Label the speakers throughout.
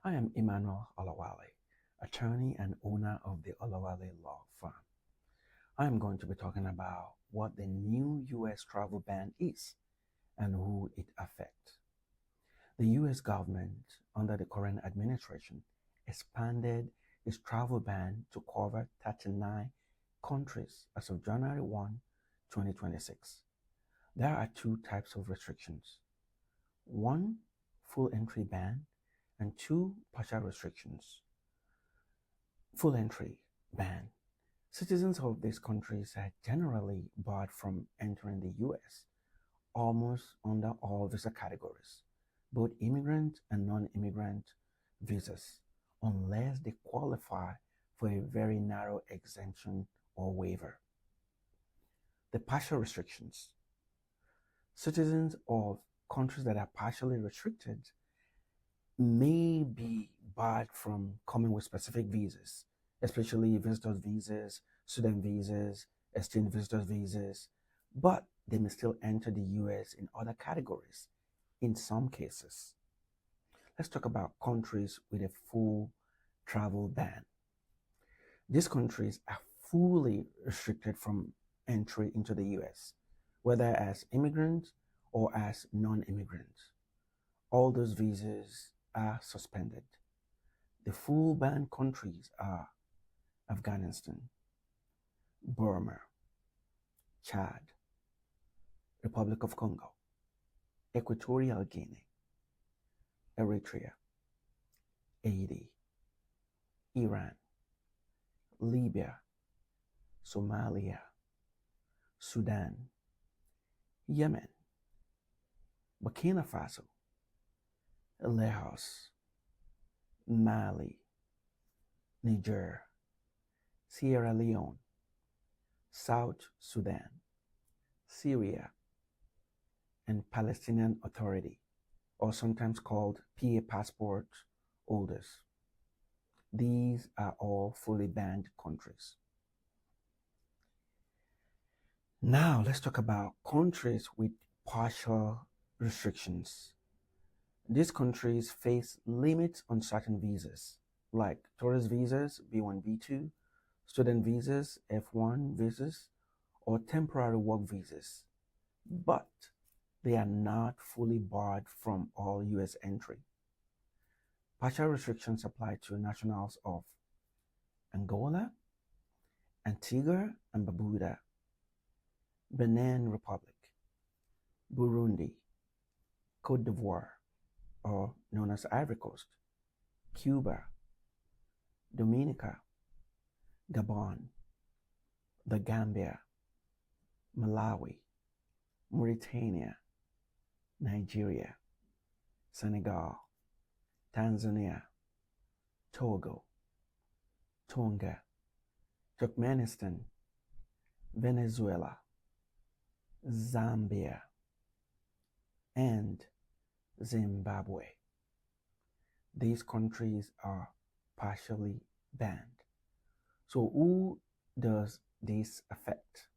Speaker 1: I am Emmanuel Olawale, attorney and owner of the Olawale Law Firm. I am going to be talking about what the new U.S. travel ban is and who it affects. The U.S. government, under the current administration, expanded its travel ban to cover 39 countries as of January 1, 2026. There are two types of restrictions. One, full entry ban, and two, partial restrictions. Full entry ban. Citizens of these countries are generally barred from entering the US almost under all visa categories, both immigrant and non-immigrant visas, unless they qualify for a very narrow exemption or waiver. The partial restrictions. Citizens of countries that are partially restricted may be barred from coming with specific visas, especially visitors visas, student visas, exchange visitors visas, but they may still enter the US in other categories in some cases. Let's talk about countries with a full travel ban. These countries are fully restricted from entry into the US, whether as immigrants or as non-immigrants. All those visas are suspended. The full ban countries are Afghanistan, Burma, Chad, Republic of Congo, Equatorial Guinea, Eritrea, Haiti, Iran, Libya, Somalia, Sudan, Yemen, Burkina Faso, Laos, Mali, Niger, Sierra Leone, South Sudan, Syria, and Palestinian Authority, or sometimes called PA passport holders. These are all fully banned countries. Now let's talk about countries with partial restrictions. These countries face limits on certain visas, like tourist visas, B1, B2, student visas, F1 visas, or temporary work visas, but they are not fully barred from all US entry. Partial restrictions apply to nationals of Angola, Antigua and Barbuda, Benin Republic, Burundi, Cote d'Ivoire, or known as Ivory Coast, Cuba, Dominica, Gabon, the Gambia, Malawi, Mauritania, Nigeria, Senegal, Tanzania, Togo, Tonga, Turkmenistan, Venezuela, Zambia, and Zimbabwe. These countries are partially banned. So who does this affect?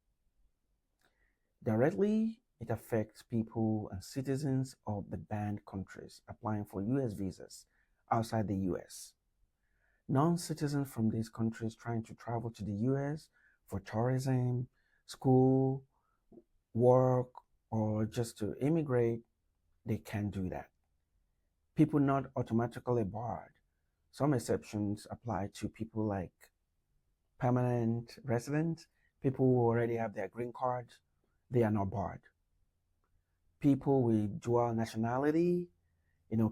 Speaker 1: Directly, it affects people and citizens of the banned countries applying for US visas outside the US. Non-citizens from these countries trying to travel to the US for tourism, school, work, or just to immigrate, they can do that. People not automatically barred. Some exceptions apply to people like permanent residents, people who already have their green card, they are not barred. People with dual nationality,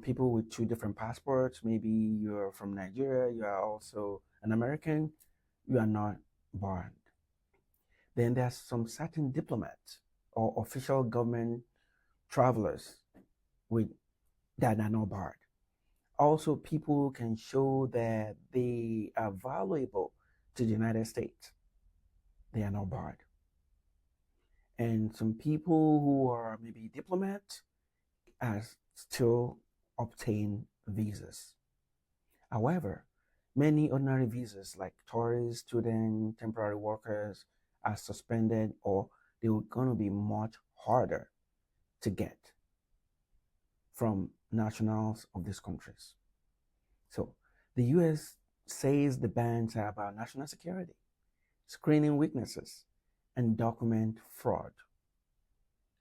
Speaker 1: people with two different passports, maybe you're from Nigeria, you are also an American, you are not barred. Then there's some certain diplomats or official government travelers that are not barred. Also, people can show that they are valuable to the United States. They are not barred. And some people who are maybe diplomats are still obtain visas. However, many ordinary visas like tourist, student, temporary workers are suspended, or they're going to be much harder to get from nationals of these countries. So the US says the bans are about national security, screening weaknesses, and document fraud.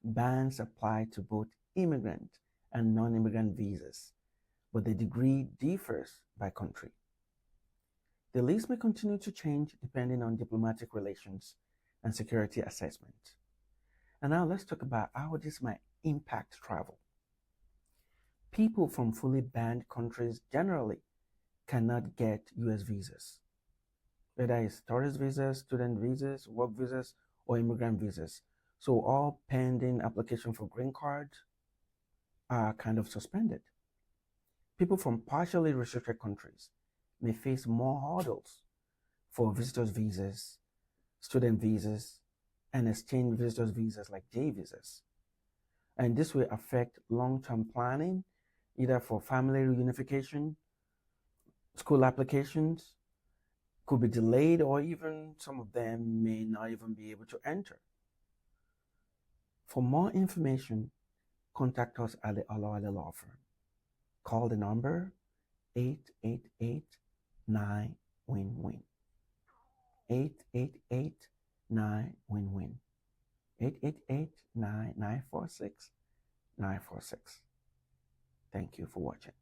Speaker 1: Bans apply to both immigrant and non-immigrant visas, but the degree differs by country. The list may continue to change depending on diplomatic relations and security assessment. And now let's talk about how this might impact travel. People from fully banned countries generally cannot get US visas, whether it's tourist visas, student visas, work visas, or immigrant visas. So all pending application for green cards are kind of suspended. People from partially restricted countries may face more hurdles for visitors visas, student visas, and exchange visitors visas like J visas. And this will affect long-term planning, either for family reunification, school applications could be delayed, or even some of them may not even be able to enter. For more information, contact us at the Olawale Law Firm. Call the number 888-9-WIN-WIN. 888-9-WIN-WIN. 888-946-946. Thank you for watching.